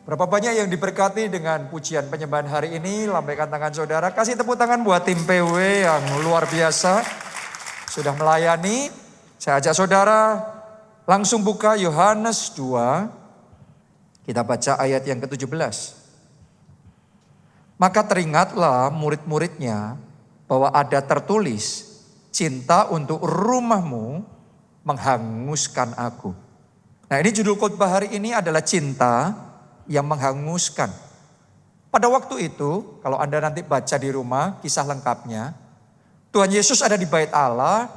Berapa banyak yang diberkati dengan pujian penyembahan hari ini? Lambaikan tangan saudara. Kasih tepuk tangan buat tim PW yang luar biasa. Sudah melayani. Saya ajak saudara langsung buka Yohanes 2. Kita baca ayat yang ke-17. Maka teringatlah murid-muridnya bahwa ada tertulis, cinta untuk rumahmu menghanguskan aku. Nah, ini judul khotbah hari ini adalah cinta yang menghanguskan. Pada waktu itu, kalau Anda nanti baca di rumah kisah lengkapnya, Tuhan Yesus ada di bait Allah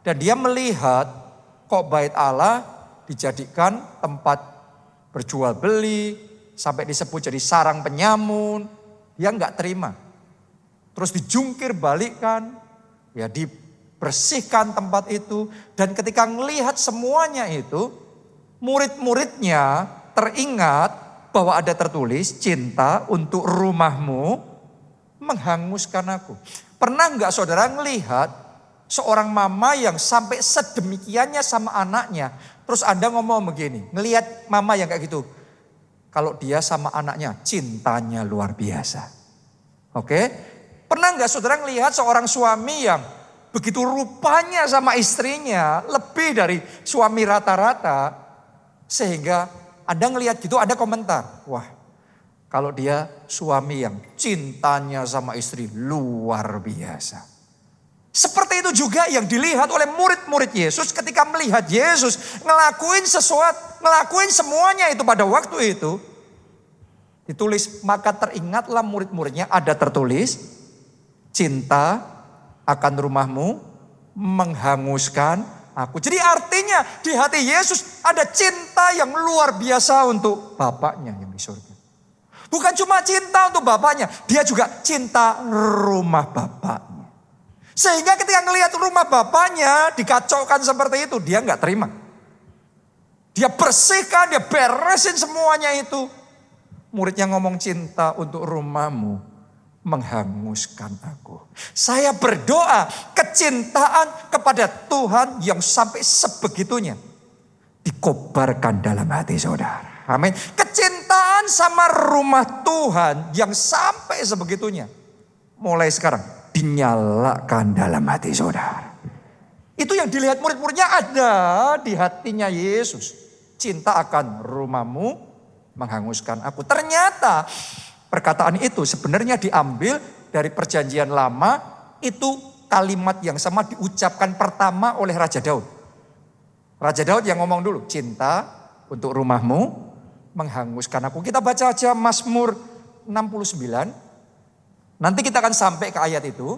dan dia melihat kok bait Allah dijadikan tempat berjual beli, sampai disebut jadi sarang penyamun. Dia nggak terima. Terus dijungkir balikkan, ya dibersihkan tempat itu. Dan ketika melihat semuanya itu, murid-muridnya teringat bahwa ada tertulis, cinta untuk rumahmu menghanguskan aku. Pernah nggak saudara melihat seorang mama yang sampai sedemikiannya sama anaknya, terus Anda ngomong begini, ngelihat mama yang kayak gitu, kalau dia sama anaknya cintanya luar biasa. Oke? Pernah nggak saudara ngelihat seorang suami yang begitu rupanya sama istrinya lebih dari suami rata-rata, sehingga Anda ngelihat gitu, ada komentar, wah kalau dia suami yang cintanya sama istri luar biasa. Seperti itu juga yang dilihat oleh murid-murid Yesus ketika melihat Yesus ngelakuin sesuatu, ngelakuin semuanya itu pada waktu itu. Ditulis, maka teringatlah murid-muridnya, ada tertulis, cinta akan rumahmu menghanguskan aku. Jadi artinya di hati Yesus ada cinta yang luar biasa untuk Bapaknya yang di surga. Bukan cuma cinta untuk Bapaknya, dia juga cinta rumah Bapaknya. Sehingga ketika ngelihat rumah Bapaknya dikacaukan seperti itu, dia nggak terima. Dia bersihkan, dia beresin semuanya itu. Muridnya ngomong, cinta untuk rumahmu menghanguskan aku. Saya berdoa kecintaan kepada Tuhan yang sampai sebegitunya dikobarkan dalam hati saudara. Amin. Kecintaan sama rumah Tuhan yang sampai sebegitunya mulai sekarang dinyalakan dalam hati saudara. Itu yang dilihat murid-muridnya ada di hatinya Yesus. Cinta akan rumahmu menghanguskan aku. Ternyata perkataan itu sebenarnya diambil dari perjanjian lama. Itu kalimat yang sama diucapkan pertama oleh Raja Daud. Raja Daud yang ngomong dulu, cinta untuk rumahmu menghanguskan aku. Kita baca aja Mazmur 69. Nanti kita akan sampai ke ayat itu.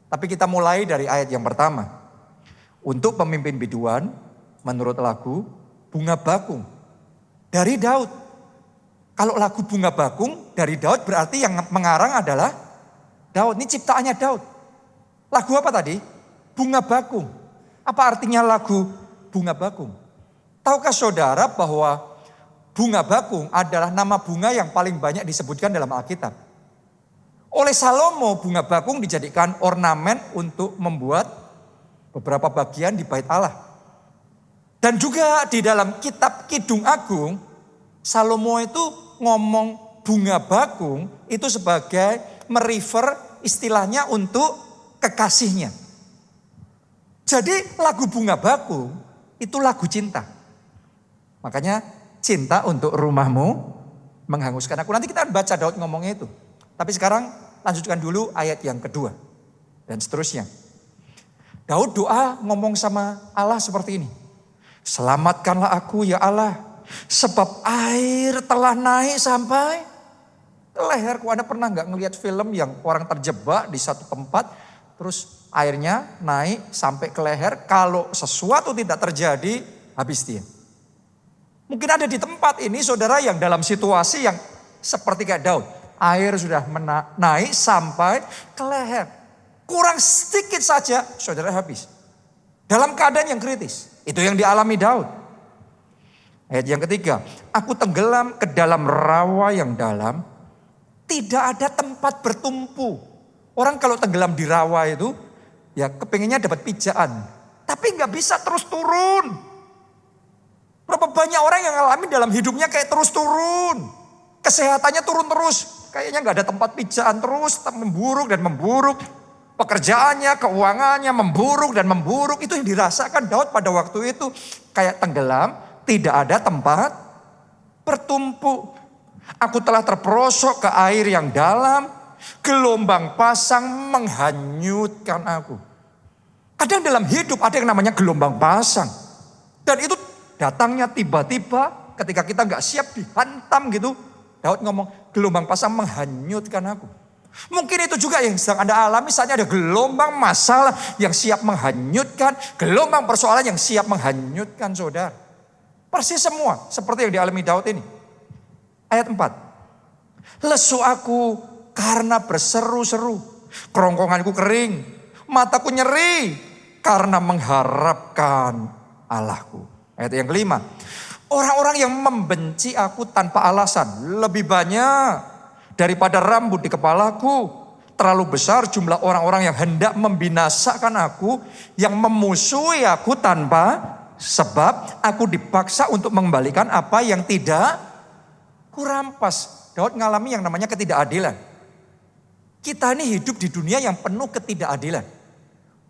Tapi kita mulai dari ayat yang pertama. Untuk pemimpin biduan menurut lagu Bunga Bakung dari Daud. Kalau lagu Bunga Bakung dari Daud berarti yang mengarang adalah Daud. Ini ciptaannya Daud. Lagu apa tadi? Bunga Bakung. Apa artinya lagu Bunga Bakung? Tahukah saudara bahwa Bunga Bakung adalah nama bunga yang paling banyak disebutkan dalam Alkitab? Oleh Salomo, bunga bakung dijadikan ornamen untuk membuat beberapa bagian di bait Allah. Dan juga di dalam kitab Kidung Agung, Salomo itu ngomong bunga bakung itu sebagai merefer istilahnya untuk kekasihnya. Jadi lagu Bunga Bakung itu lagu cinta. Makanya cinta untuk rumahmu menghanguskan aku. Nanti kita akan baca Daud ngomongnya itu. Tapi sekarang lanjutkan dulu ayat yang kedua dan seterusnya. Daud doa ngomong sama Allah seperti ini. Selamatkanlah aku ya Allah. Sebab air telah naik sampai ke leherku. Anda pernah gak ngelihat film yang orang terjebak di satu tempat, terus airnya naik sampai ke leher. Kalau sesuatu tidak terjadi, habis dia. Mungkin ada di tempat ini saudara yang dalam situasi yang seperti kayak Daud. Air sudah naik sampai ke leher. Kurang sedikit saja saudara habis. Dalam keadaan yang kritis. Itu yang dialami Daud. Ayat yang ketiga, aku tenggelam ke dalam rawa yang dalam, tidak ada tempat bertumpu. Orang kalau tenggelam di rawa itu, ya kepengennya dapat pijaan. Tapi gak bisa terus turun. Berapa banyak orang yang alami dalam hidupnya kayak terus turun. Kesehatannya turun terus. Kayaknya nggak ada tempat pijaan, terus memburuk dan memburuk. Pekerjaannya, keuangannya memburuk dan memburuk. Itu yang dirasakan Daud pada waktu itu. Kayak tenggelam, tidak ada tempat bertumpu. Aku telah terperosok ke air yang dalam, gelombang pasang menghanyutkan aku. Kadang dalam hidup ada yang namanya gelombang pasang. Dan itu datangnya tiba-tiba ketika kita gak siap dihantam gitu. Daud ngomong, gelombang pasang menghanyutkan aku. Mungkin itu juga yang sedang Anda alami, misalnya ada gelombang masalah yang siap menghanyutkan, gelombang persoalan yang siap menghanyutkan saudara. Persis semua seperti yang dialami Daud ini. Ayat 4. Lesu aku karena berseru-seru. Kerongkonganku kering. Mataku nyeri karena mengharapkan Allahku. Ayat yang kelima. Orang-orang yang membenci aku tanpa alasan lebih banyak daripada rambut di kepalaku. Terlalu besar jumlah orang-orang yang hendak membinasakan aku, yang memusuhi aku tanpa sebab. Aku dipaksa untuk mengembalikan apa yang tidak kurampas. Daud ngalami yang namanya ketidakadilan. Kita ini hidup di dunia yang penuh ketidakadilan.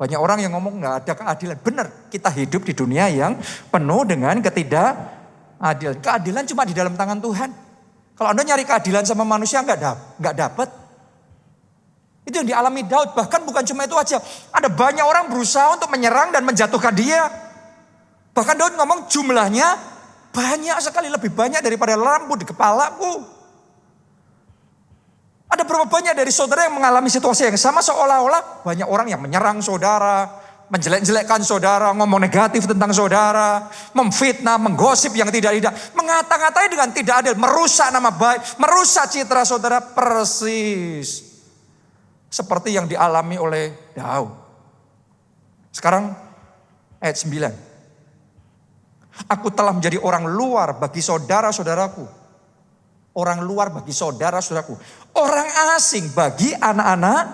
Banyak orang yang ngomong gak ada keadilan. Benar, kita hidup di dunia yang penuh dengan ketidakadilan. Keadilan cuma di dalam tangan Tuhan. Kalau Anda nyari keadilan sama manusia gak dapat. Itu yang dialami Daud. Bahkan bukan cuma itu aja. Ada banyak orang berusaha untuk menyerang dan menjatuhkan dia. Bahkan Daud ngomong jumlahnya banyak sekali, lebih banyak daripada rambut di kepalaku. Ada berapa banyak dari saudara yang mengalami situasi yang sama, seolah-olah banyak orang yang menyerang saudara, menjelek-jelekkan saudara, ngomong negatif tentang saudara, memfitnah, menggosip yang tidak-tidak, mengata-ngatai dengan tidak adil, merusak nama baik, merusak citra saudara, persis seperti yang dialami oleh Daud. Sekarang ayat 9. Aku telah menjadi orang luar bagi saudara-saudaraku. Orang luar bagi saudara-saudaraku. Orang asing bagi anak-anak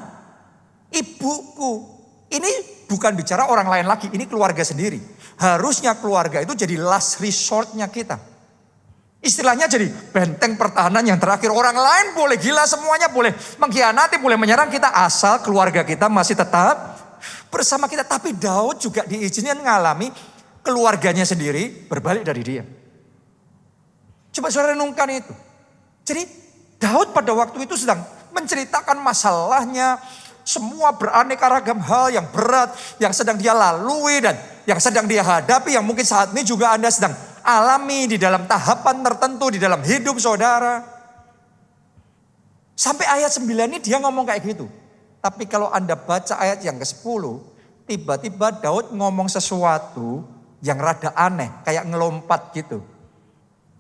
ibuku. Ini bukan bicara orang lain lagi, ini keluarga sendiri. Harusnya keluarga itu jadi last resortnya kita. Istilahnya jadi benteng pertahanan yang terakhir. Orang lain boleh gila semuanya, boleh mengkhianati, boleh menyerang kita. Asal keluarga kita masih tetap bersama kita. Tapi Daud juga diizinkan mengalami keluarganya sendiri berbalik dari dia. Coba saudara renungkan itu. Jadi Daud pada waktu itu sedang menceritakan masalahnya. Semua beraneka ragam hal yang berat yang sedang dia lalui dan yang sedang dia hadapi. Yang mungkin saat ini juga Anda sedang alami di dalam tahapan tertentu di dalam hidup saudara. Sampai ayat 9 ini dia ngomong kayak gitu. Tapi kalau Anda baca ayat yang ke-10. Tiba-tiba Daud ngomong sesuatu yang rada aneh, kayak ngelompat gitu.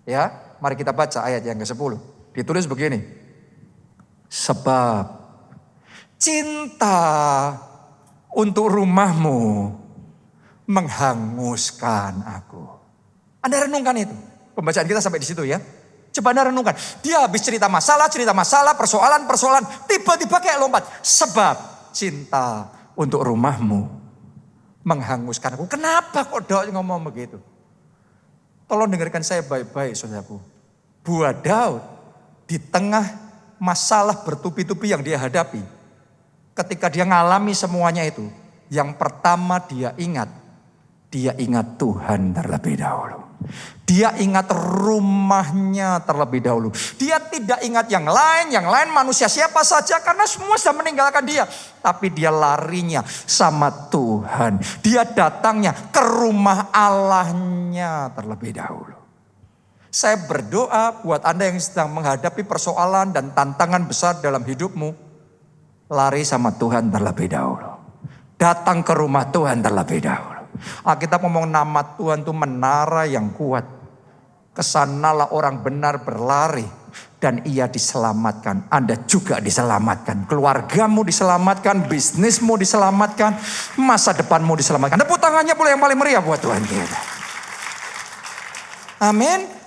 Ya, mari kita baca ayat yang ke-10. Ditulis begini. Sebab cinta untuk rumahmu menghanguskan aku. Anda renungkan itu. Pembacaan kita sampai di situ ya. Coba Anda renungkan. Dia habis cerita masalah, persoalan. Tiba-tiba kayak lompat. Sebab cinta untuk rumahmu menghanguskan aku. Kenapa kok Daud ngomong begitu? Tolong dengarkan saya baik-baik saudaraku. Buat Daud di tengah masalah bertubi-tubi yang dia hadapi. Ketika dia ngalami semuanya itu. Yang pertama dia ingat Tuhan terlebih dahulu. Dia ingat rumahnya terlebih dahulu. Dia tidak ingat yang lain manusia siapa saja karena semua sudah meninggalkan dia. Tapi dia larinya sama Tuhan. Dia datangnya ke rumah Allahnya terlebih dahulu. Saya berdoa buat Anda yang sedang menghadapi persoalan dan tantangan besar dalam hidupmu. Lari sama Tuhan terlebih dahulu. Datang ke rumah Tuhan terlebih dahulu. Alkitab ngomong nama Tuhan itu menara yang kuat. Kesanalah orang benar berlari dan ia diselamatkan. Anda juga diselamatkan. Keluargamu diselamatkan, bisnismu diselamatkan, masa depanmu diselamatkan. Tepuk tangannya boleh yang paling meriah buat Tuhan kita. Amin.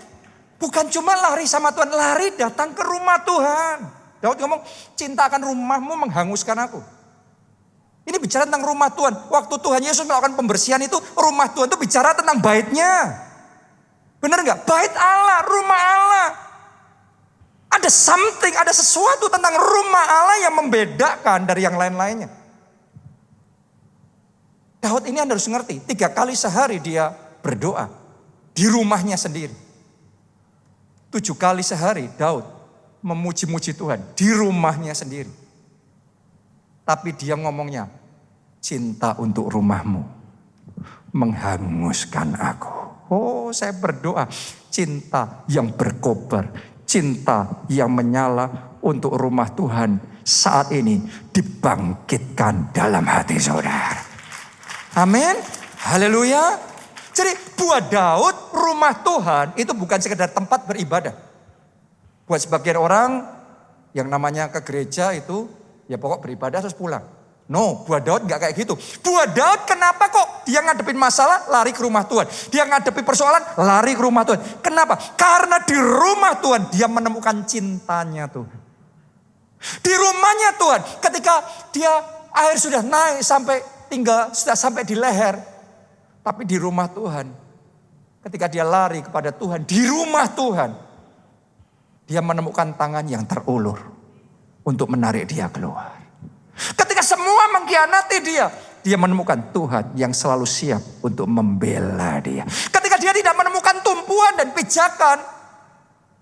Bukan cuma lari sama Tuhan, lari datang ke rumah Tuhan. Daud ngomong, cinta akan rumahmu menghanguskan aku. Ini bicara tentang rumah Tuhan. Waktu Tuhan Yesus melakukan pembersihan itu, rumah Tuhan itu bicara tentang baitnya. Benar nggak? Bait Allah, rumah Allah. Ada something, ada sesuatu tentang rumah Allah yang membedakan dari yang lain-lainnya. Daud ini Anda harus ngerti, 3 kali sehari dia berdoa di rumahnya sendiri. 7 kali sehari Daud memuji-muji Tuhan di rumahnya sendiri. Tapi dia ngomongnya, cinta untuk rumahmu menghanguskan aku. Oh, saya berdoa, cinta yang berkobar, cinta yang menyala untuk rumah Tuhan saat ini dibangkitkan dalam hati saudara. Amin. Haleluya. Jadi buat Daud, rumah Tuhan itu bukan sekedar tempat beribadah. Buat sebagian orang yang namanya ke gereja itu ya pokok beribadah terus pulang. No, buat Daud gak kayak gitu. Buat Daud kenapa kok dia ngadepin masalah lari ke rumah Tuhan. Dia ngadepi persoalan lari ke rumah Tuhan. Kenapa? Karena di rumah Tuhan dia menemukan cintanya Tuhan. Di rumahnya Tuhan ketika dia air sudah naik sampai sudah sampai di leher. Tapi di rumah Tuhan ketika dia lari kepada Tuhan di rumah Tuhan dia menemukan tangan yang terulur untuk menarik dia keluar. Ketika semua mengkhianati dia menemukan Tuhan yang selalu siap untuk membela dia. Ketika dia tidak menemukan tumpuan dan pijakan,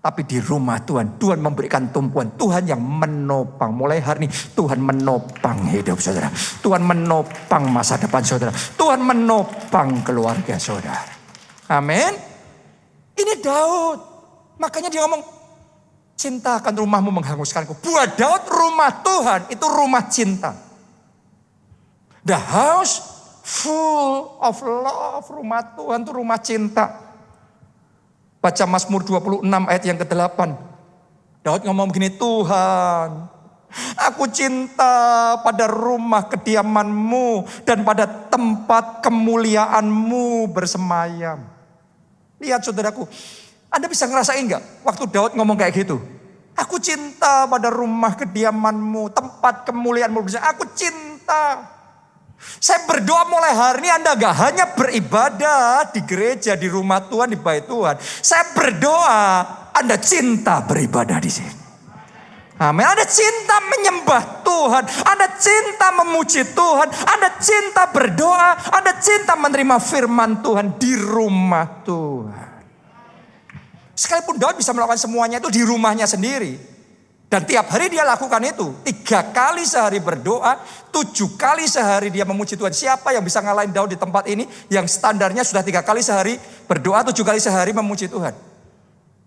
tapi di rumah Tuhan, Tuhan memberikan tumpuan. Tuhan yang menopang. Mulai hari ini Tuhan menopang hidup saudara. Tuhan menopang masa depan saudara. Tuhan menopang keluarga saudara. Amin. Ini Daud. Makanya dia ngomong, cinta akan rumahmu menghanguskanku. Buat Daud rumah Tuhan itu rumah cinta. The house full of love. Rumah Tuhan itu rumah cinta. Baca Mazmur 26 ayat yang ke-8. Daud ngomong begini, Tuhan, aku cinta pada rumah kediaman-Mu dan pada tempat kemuliaan-Mu bersemayam. Lihat saudaraku, Anda bisa ngerasain gak waktu Daud ngomong kayak gitu? Aku cinta pada rumah kediaman-Mu, tempat kemuliaan-Mu bersemayam. Aku cinta. Saya berdoa mulai hari ini Anda gak hanya beribadah di gereja, di rumah Tuhan, di bait Tuhan. Saya berdoa Anda cinta beribadah di sini. Amin. Anda cinta menyembah Tuhan. Anda cinta memuji Tuhan. Anda cinta berdoa. Anda cinta menerima firman Tuhan di rumah Tuhan. Sekalipun Daud bisa melakukan semuanya itu di rumahnya sendiri. Dan tiap hari dia lakukan itu. 3 kali sehari berdoa. 7 kali sehari dia memuji Tuhan. Siapa yang bisa ngalahin Daud di tempat ini? Yang standarnya sudah 3 kali sehari berdoa, 7 kali sehari memuji Tuhan.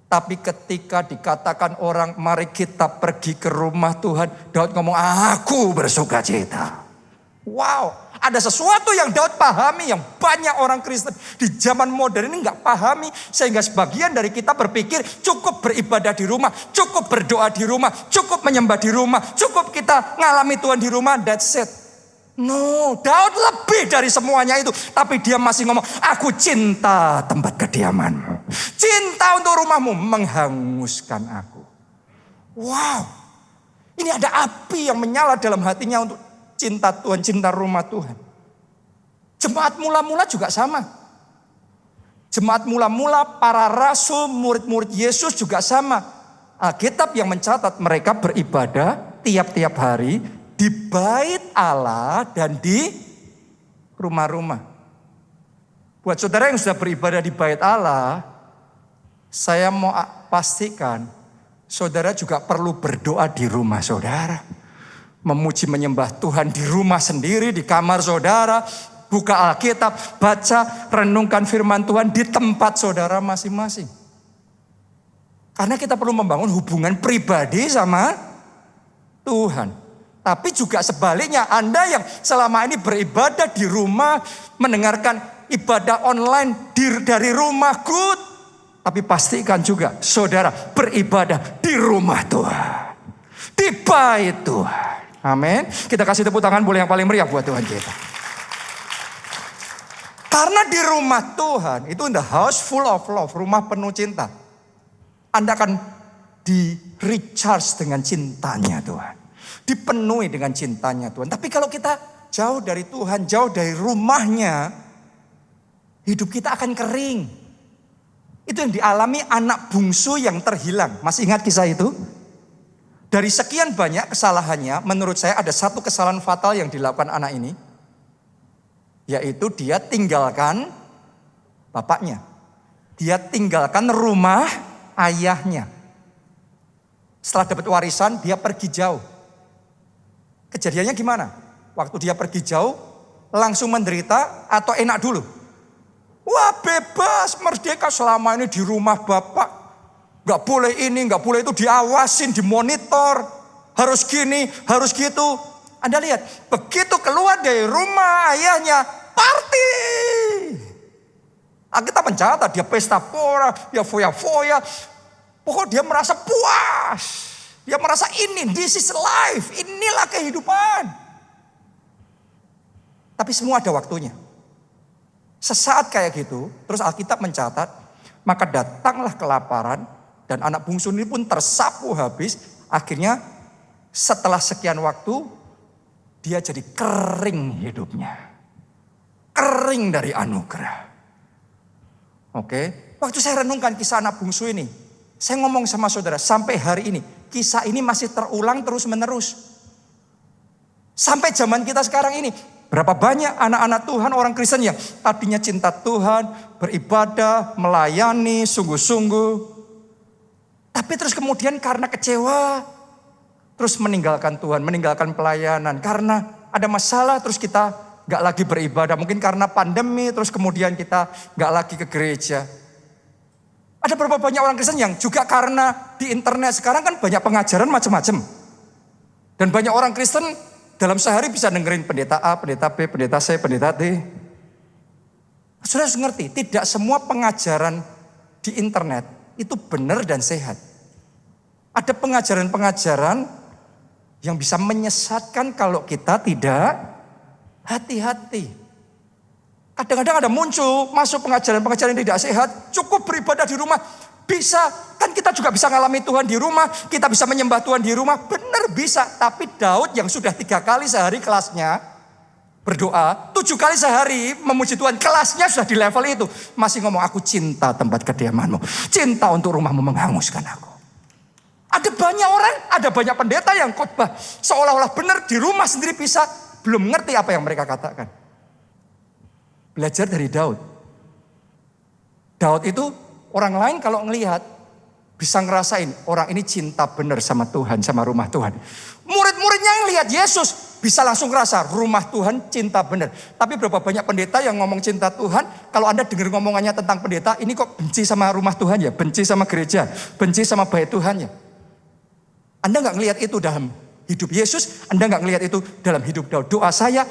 Tapi ketika dikatakan orang, mari kita pergi ke rumah Tuhan, Daud ngomong, aku bersuka cita. Wow. Ada sesuatu yang Daud pahami yang banyak orang Kristen di zaman modern ini gak pahami. Sehingga sebagian dari kita berpikir cukup beribadah di rumah, cukup berdoa di rumah, cukup menyembah di rumah, cukup kita ngalami Tuhan di rumah, that's it. No, Daud lebih dari semuanya itu. Tapi dia masih ngomong, aku cinta tempat kediaman-Mu. Cinta untuk rumah-Mu menghanguskan aku. Wow, ini ada api yang menyala dalam hatinya untuk cinta Tuhan, cinta rumah Tuhan. Jemaat mula-mula juga sama. Jemaat mula-mula, para rasul, murid-murid Yesus juga sama. Alkitab yang mencatat mereka beribadah tiap-tiap hari di bait Allah dan di rumah-rumah. Buat saudara yang sudah beribadah di bait Allah, saya mau pastikan saudara juga perlu berdoa di rumah saudara. Memuji menyembah Tuhan di rumah sendiri, di kamar saudara. Buka Alkitab, baca, renungkan firman Tuhan di tempat saudara masing-masing. Karena kita perlu membangun hubungan pribadi sama Tuhan. Tapi juga sebaliknya, Anda yang selama ini beribadah di rumah, mendengarkan ibadah online dari rumah, good. Tapi pastikan juga saudara beribadah di rumah Tuhan. Di bait Tuhan. Amin. Kita kasih tepuk tangan boleh yang paling meriah buat Tuhan kita. Karena di rumah Tuhan itu the house full of love, rumah penuh cinta. Anda akan di recharge dengan cintanya Tuhan. Dipenuhi dengan cintanya Tuhan. Tapi kalau kita jauh dari Tuhan, jauh dari rumahnya, hidup kita akan kering. Itu yang dialami anak bungsu yang terhilang. Masih ingat kisah itu? Dari sekian banyak kesalahannya, menurut saya ada satu kesalahan fatal yang dilakukan anak ini. Yaitu dia tinggalkan bapaknya. Dia tinggalkan rumah ayahnya. Setelah dapat warisan, dia pergi jauh. Kejadiannya gimana? Waktu dia pergi jauh, langsung menderita atau enak dulu? Wah, bebas, merdeka selama ini di rumah bapak. Gak boleh ini, gak boleh itu, diawasin, dimonitor. Harus gini, harus gitu. Anda lihat, begitu keluar dari rumah ayahnya, party. Kita mencatat, dia pesta pora, dia foya-foya. Pokoknya dia merasa puas. Dia merasa this is life, inilah kehidupan. Tapi semua ada waktunya. Sesaat kayak gitu, terus Alkitab mencatat, maka datanglah kelaparan, dan anak bungsu ini pun tersapu habis. Akhirnya setelah sekian waktu, dia jadi kering hidupnya. Kering dari anugerah. Oke, waktu saya renungkan kisah anak bungsu ini, saya ngomong sama saudara, sampai hari ini, kisah ini masih terulang terus menerus. Sampai zaman kita sekarang ini, berapa banyak anak-anak Tuhan, orang Kristen yang tadinya cinta Tuhan, beribadah, melayani, sungguh-sungguh. Tapi terus kemudian karena kecewa, terus meninggalkan Tuhan, meninggalkan pelayanan. Karena ada masalah, terus kita gak lagi beribadah. Mungkin karena pandemi, terus kemudian kita gak lagi ke gereja. Ada berapa banyak orang Kristen yang juga karena di internet sekarang kan banyak pengajaran macam-macam. Dan banyak orang Kristen dalam sehari bisa dengerin pendeta A, pendeta B, pendeta C, pendeta D. Saudara harus ngerti, tidak semua pengajaran di internet itu benar dan sehat. Ada pengajaran-pengajaran yang bisa menyesatkan kalau kita tidak hati-hati. Kadang-kadang ada muncul, masuk pengajaran-pengajaran yang tidak sehat, cukup beribadah di rumah. Bisa, kan kita juga bisa ngalami Tuhan di rumah, kita bisa menyembah Tuhan di rumah, benar bisa. Tapi Daud yang sudah 3 kali sehari kelasnya, berdoa, 7 kali sehari memuji Tuhan, kelasnya sudah di level itu. Masih ngomong, aku cinta tempat kediamanmu, cinta untuk rumahmu menghanguskan aku. Ada banyak orang, ada banyak pendeta yang khotbah seolah-olah benar di rumah sendiri bisa, belum ngerti apa yang mereka katakan. Belajar dari Daud. Daud itu orang lain kalau ngelihat bisa ngerasain orang ini cinta benar sama Tuhan, sama rumah Tuhan. Murid-muridnya yang lihat Yesus bisa langsung ngerasa rumah Tuhan cinta benar. Tapi berapa banyak pendeta yang ngomong cinta Tuhan, kalau Anda dengar ngomongannya tentang pendeta, ini kok benci sama rumah Tuhan ya, benci sama gereja, benci sama bait Tuhan ya. Anda gak ngelihat itu dalam hidup Yesus, Anda gak ngelihat itu dalam hidup Daud. Doa saya,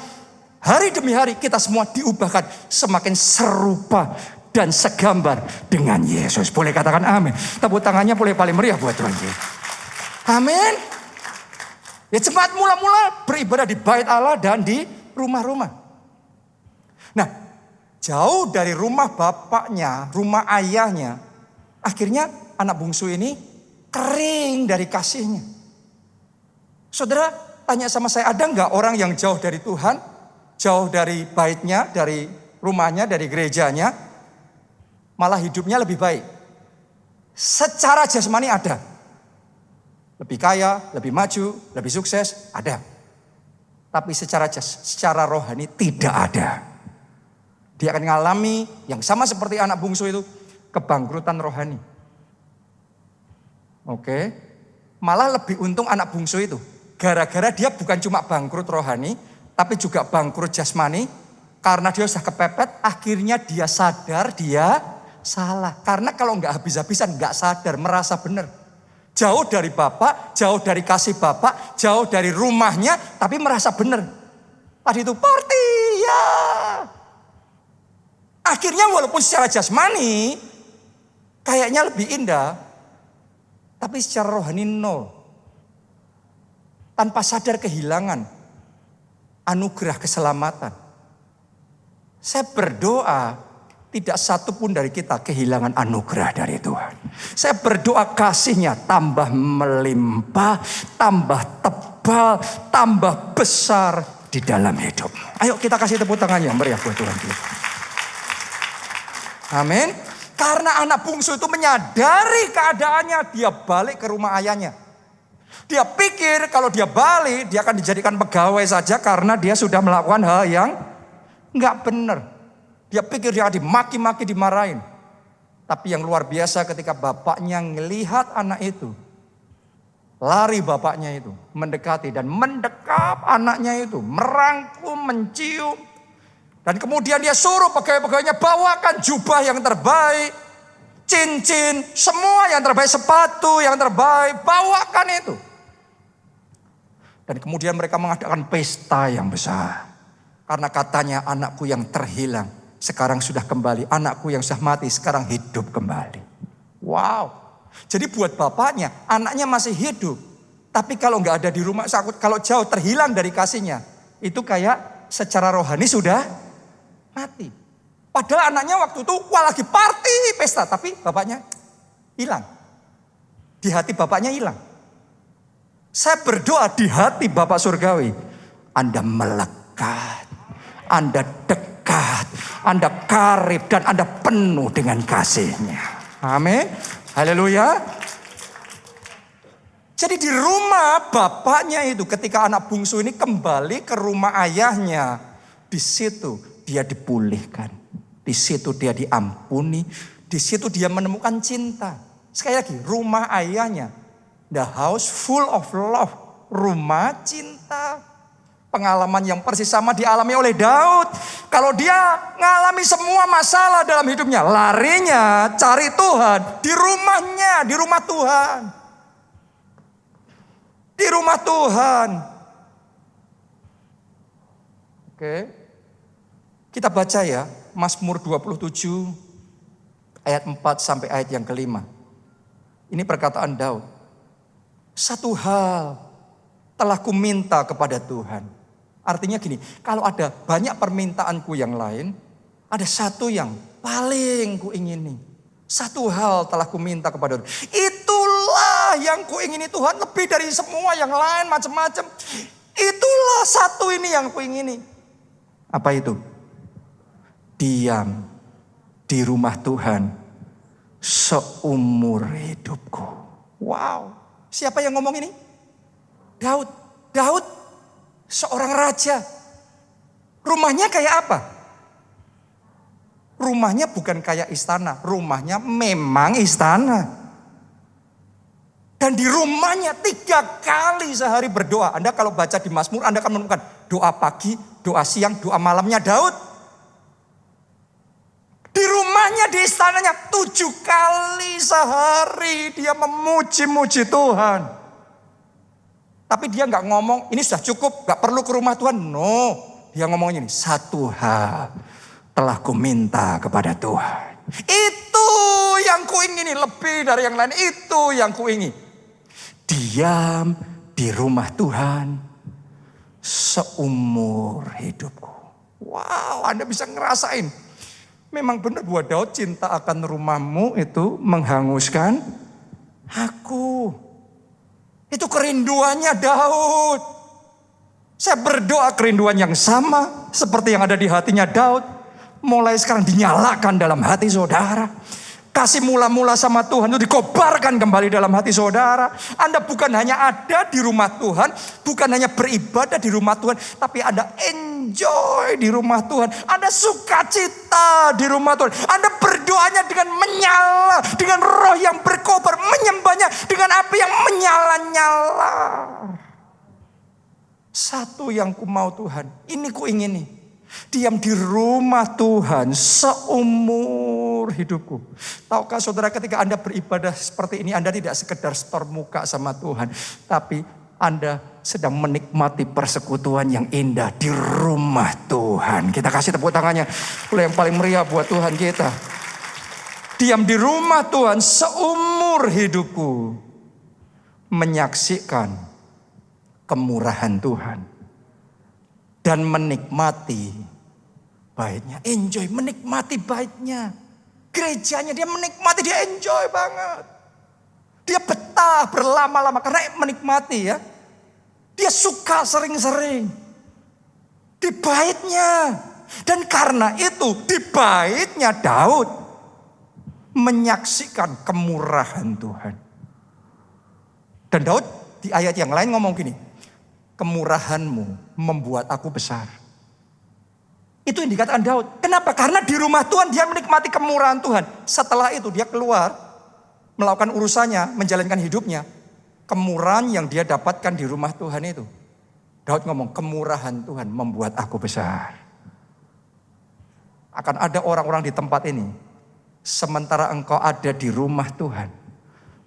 hari demi hari kita semua diubahkan semakin serupa dan segambar dengan Yesus. Boleh katakan amin. Tepuk tangannya boleh paling meriah buat Tuhan. Amin. Ya cepat mula-mula beribadah di bait Allah dan di rumah-rumah. Nah, jauh dari rumah bapaknya, rumah ayahnya, akhirnya anak bungsu ini kering dari kasihnya. Saudara tanya sama saya, ada nggak orang yang jauh dari Tuhan, jauh dari baitnya, dari rumahnya, dari gerejanya, malah hidupnya lebih baik? Secara jasmani ada. Lebih kaya, lebih maju, lebih sukses, ada. Tapi secara rohani tidak ada. Dia akan mengalami yang sama seperti anak bungsu itu, kebangkrutan rohani. Oke, malah lebih untung anak bungsu itu. Gara-gara dia bukan cuma bangkrut rohani, tapi juga bangkrut jasmani. Karena dia sudah kepepet, akhirnya dia sadar dia salah. Karena kalau nggak habis-habisan, nggak sadar, merasa benar. Jauh dari bapak, jauh dari kasih bapak, jauh dari rumahnya, tapi merasa benar. Tadi itu party, ya. Akhirnya walaupun secara jasmani, kayaknya lebih indah. Tapi secara rohani nol. Tanpa sadar kehilangan anugerah keselamatan. Saya berdoa tidak satu pun dari kita kehilangan anugerah dari Tuhan. Saya berdoa kasihnya tambah melimpah, tambah tebal, tambah besar di dalam hidupmu. Ayo kita kasih tepuk tangan yang meriah buat Tuhan kita. Amin. Karena anak bungsu itu menyadari keadaannya, dia balik ke rumah ayahnya. Dia pikir kalau dia balik, dia akan dijadikan pegawai saja karena dia sudah melakukan hal yang nggak benar. Dia pikir dia akan dimaki-maki, dimarahin. Tapi yang luar biasa ketika bapaknya melihat anak itu, lari bapaknya itu, mendekati dan mendekap anaknya itu, merangkum, mencium. Dan kemudian dia suruh pegawai-pegawainya bawakan jubah yang terbaik, cincin, semua yang terbaik, sepatu yang terbaik, bawakan itu. Dan kemudian mereka mengadakan pesta yang besar. Karena katanya anakku yang terhilang sekarang sudah kembali. Anakku yang sudah mati sekarang hidup kembali. Wow. Jadi buat bapaknya anaknya masih hidup. Tapi kalau nggak ada di rumah, kalau jauh terhilang dari kasihnya. Itu kayak secara rohani sudah mati. Padahal anaknya waktu itu lagi party pesta. Tapi bapaknya hilang. Di hati bapaknya hilang. Saya berdoa di hati Bapak Surgawi. Anda melekat. Anda dekat. Anda karib. Dan Anda penuh dengan kasih-Nya. Amin. Haleluya. Jadi di rumah bapaknya itu ketika anak bungsu ini kembali ke rumah ayahnya. Di situ dia dipulihkan. Di situ dia diampuni. Di situ dia menemukan cinta. Sekali lagi, rumah ayahnya. The house full of love. Rumah cinta. Pengalaman yang persis sama dialami oleh Daud. Kalau dia mengalami semua masalah dalam hidupnya, larinya cari Tuhan di rumahnya, di rumah Tuhan. Di rumah Tuhan. Oke. Kita baca ya, Mazmur 27 ayat 4 sampai ayat yang kelima. Ini perkataan Daud. Satu hal telah kuminta kepada Tuhan. Artinya gini, kalau ada banyak permintaanku yang lain, ada satu yang paling kuingini. Satu hal telah kuminta kepada Tuhan. Itulah yang kuingini Tuhan, lebih dari semua yang lain macam-macam. Itulah satu ini yang kuingini. Apa itu? Diam di rumah Tuhan seumur hidupku. Wow. Siapa yang ngomong ini? Daud. Daud seorang raja. Rumahnya kayak apa? Rumahnya bukan kayak istana. Rumahnya memang istana. Dan di rumahnya 3 kali sehari berdoa. Anda kalau baca di Mazmur, Anda akan menemukan doa pagi, doa siang, doa malamnya Daud. Di rumahnya, di istananya 7 kali sehari dia memuji-muji Tuhan. Tapi dia gak ngomong ini sudah cukup, gak perlu ke rumah Tuhan. No, dia ngomong ini, satu hal telah kuminta kepada Tuhan. Itu yang kuingini, lebih dari yang lain. Itu yang kuingini. Diam di rumah Tuhan seumur hidupku. Wow, Anda bisa ngerasain. Memang benar buat Daud, cinta akan rumahmu itu menghanguskan aku. Itu kerinduannya Daud. Saya berdoa kerinduan yang sama seperti yang ada di hatinya Daud. Mulai sekarang dinyalakan dalam hati saudara. Kasih mula-mula sama Tuhan itu dikobarkan kembali dalam hati saudara. Anda bukan hanya ada di rumah Tuhan, bukan hanya beribadah di rumah Tuhan, tapi Anda enjoy di rumah Tuhan. Anda sukacita di rumah Tuhan. Anda berdoanya dengan menyala, dengan roh yang berkobar, menyembahnya dengan api yang menyala-nyala. Satu yang ku mau Tuhan, ini ku ingini. Diam di rumah Tuhan seumur hidupku. Tahukah saudara, ketika Anda beribadah seperti ini, Anda tidak sekedar setor muka sama Tuhan, tapi Anda sedang menikmati persekutuan yang indah di rumah Tuhan. Kita kasih tepuk tangannya oleh yang paling meriah buat Tuhan kita. Diam di rumah Tuhan seumur hidupku, menyaksikan kemurahan Tuhan. Dan menikmati baitnya. Enjoy, menikmati baitnya. Gerejanya dia menikmati, dia enjoy banget. Dia betah berlama-lama karena menikmati ya. Dia suka sering-sering. Di baitnya. Dan karena itu di baitnya Daud menyaksikan kemurahan Tuhan. Dan Daud Di ayat yang lain ngomong gini, kemurahan-Mu membuat aku besar. Itu yang dikatakan Daud. Kenapa? Karena di rumah Tuhan dia menikmati kemurahan Tuhan. Setelah itu dia keluar, melakukan urusannya, menjalankan hidupnya. Kemurahan yang dia dapatkan di rumah Tuhan itu. Daud ngomong, kemurahan Tuhan membuat aku besar. Akan ada orang-orang di tempat ini, sementara engkau ada di rumah Tuhan,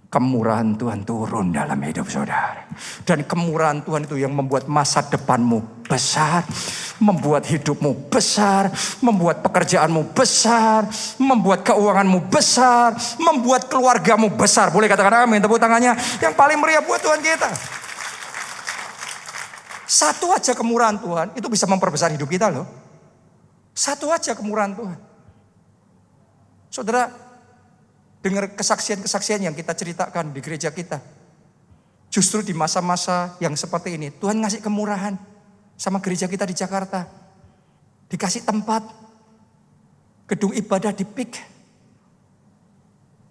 kemurahan Tuhan turun dalam hidup saudara. Dan kemurahan Tuhan itu yang membuat masa depanmu besar, membuat hidupmu besar, membuat pekerjaanmu besar, membuat keuanganmu besar, membuat keluargamu besar. Boleh katakan amin, tepuk tangannya yang paling meriah buat Tuhan kita. Satu aja kemurahan Tuhan itu bisa memperbesar hidup kita loh. Satu aja kemurahan Tuhan. Saudara, dengar kesaksian-kesaksian yang kita ceritakan di gereja kita. Justru di masa-masa yang seperti ini, Tuhan ngasih kemurahan sama gereja kita di Jakarta. Dikasih tempat, gedung ibadah di PIK,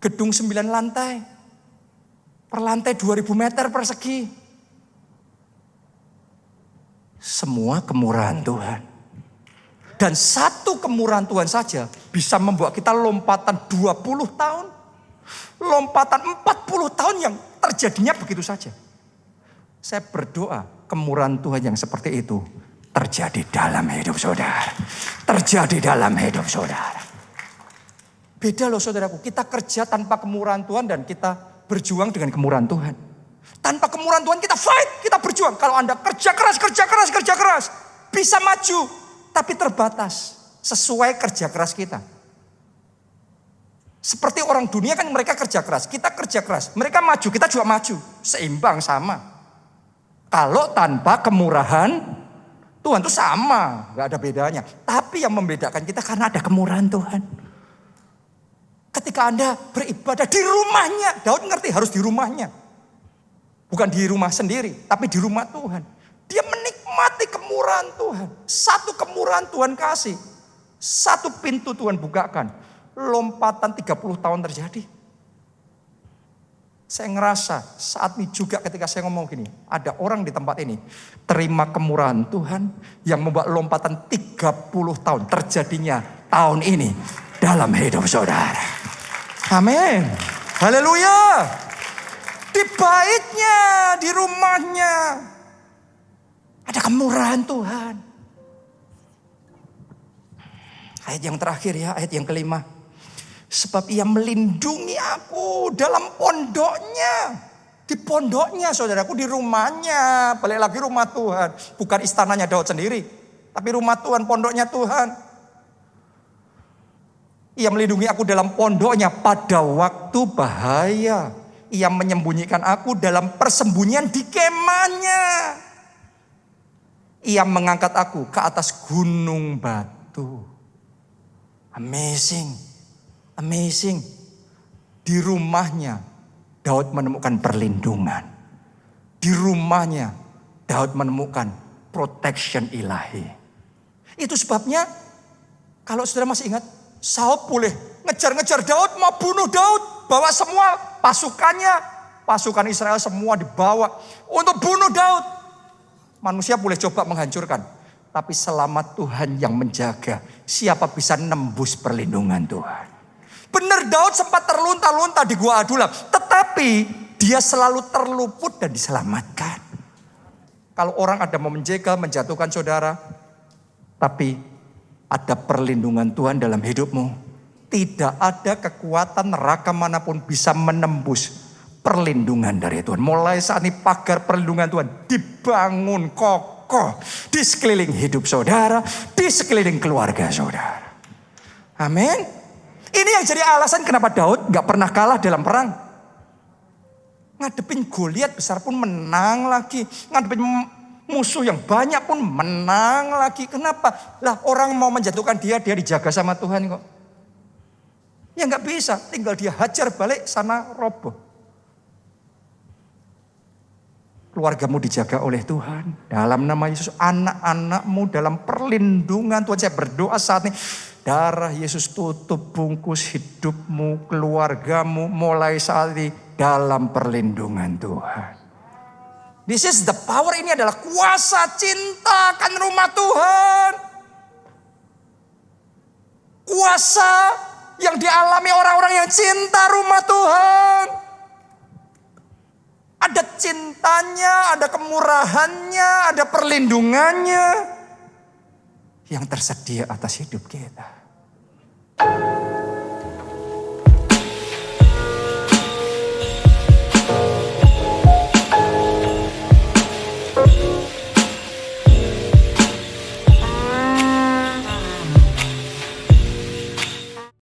gedung 9 lantai, per lantai 2000 meter persegi. Semua kemurahan Tuhan. Dan satu kemurahan Tuhan saja bisa membuat kita lompatan 20 tahun. Lompatan 40 tahun yang terjadinya begitu saja. Saya berdoa kemurahan Tuhan yang seperti itu terjadi dalam hidup saudara. Terjadi dalam hidup saudara. Beda loh saudaraku, kita kerja tanpa kemurahan Tuhan dan kita berjuang dengan kemurahan Tuhan. Tanpa kemurahan Tuhan kita fight, kita berjuang. Kalau Anda kerja keras, bisa maju. Tapi terbatas sesuai kerja keras kita. Seperti orang dunia kan mereka kerja keras, kita kerja keras. Mereka maju, kita juga maju. Seimbang, sama. Kalau tanpa kemurahan Tuhan itu sama, gak ada bedanya. Tapi yang membedakan kita karena ada kemurahan Tuhan. Ketika Anda beribadah di rumahnya, Daud ngerti harus di rumahnya. Bukan di rumah sendiri, tapi di rumah Tuhan. Dia menikmati kemurahan Tuhan. Satu kemurahan Tuhan kasih. Satu pintu Tuhan bukakan. Lompatan 30 tahun terjadi. Saya ngerasa saat ini juga ketika saya ngomong gini. Ada orang di tempat ini terima kemurahan Tuhan yang membuat lompatan 30 tahun terjadinya tahun ini dalam hidup saudara. Amin. Haleluya. Di baitnya, di rumahnya. Ada kemurahan Tuhan. Ayat yang terakhir ya, ayat yang kelima. Sebab ia melindungi aku dalam pondoknya. Di pondoknya saudaraku, di rumahnya. Balik lagi rumah Tuhan. Bukan istananya Daud sendiri. Tapi rumah Tuhan, pondoknya Tuhan. Ia melindungi aku dalam pondoknya pada waktu bahaya. Ia menyembunyikan aku dalam persembunyian di kemahnya. Ia mengangkat aku ke atas gunung batu. Amazing. Amazing. Di rumahnya Daud menemukan perlindungan. Di rumahnya Daud menemukan protection ilahi. Itu sebabnya kalau saudara masih ingat, Saul boleh ngejar-ngejar Daud, mau bunuh Daud. Bawa semua pasukannya, pasukan Israel semua dibawa untuk bunuh Daud. Manusia boleh coba menghancurkan. Tapi selama Tuhan yang menjaga, siapa bisa nembus perlindungan Tuhan. Benar Daud sempat terlunta-lunta di Gua Adulam. Tetapi dia selalu terluput dan diselamatkan. Kalau orang ada mau menjegal, menjatuhkan saudara. Tapi ada perlindungan Tuhan dalam hidupmu. Tidak ada kekuatan neraka manapun bisa menembus perlindungan dari Tuhan. Mulai saat ini pagar perlindungan Tuhan dibangun kokoh di sekeliling hidup saudara, di sekeliling keluarga saudara. Amin. Ini yang jadi alasan kenapa Daud gak pernah kalah dalam perang. Ngadepin Goliat besar pun menang lagi. Ngadepin musuh yang banyak pun menang lagi. Kenapa? Lah orang mau menjatuhkan dia dijaga sama Tuhan kok. Ya nggak bisa, tinggal dia hajar balik sana roboh. Keluargamu dijaga oleh Tuhan. Dalam nama Yesus, anak-anakmu dalam perlindungan Tuhan. Saya berdoa saat ini, darah Yesus tutup bungkus hidupmu, keluargamu mulai saat ini dalam perlindungan Tuhan. This is the power, ini adalah kuasa cinta akan rumah Tuhan. Kuasa yang dialami orang-orang yang cinta rumah Tuhan. Ada cintanya, ada kemurahannya, ada perlindungannya yang tersedia atas hidup kita.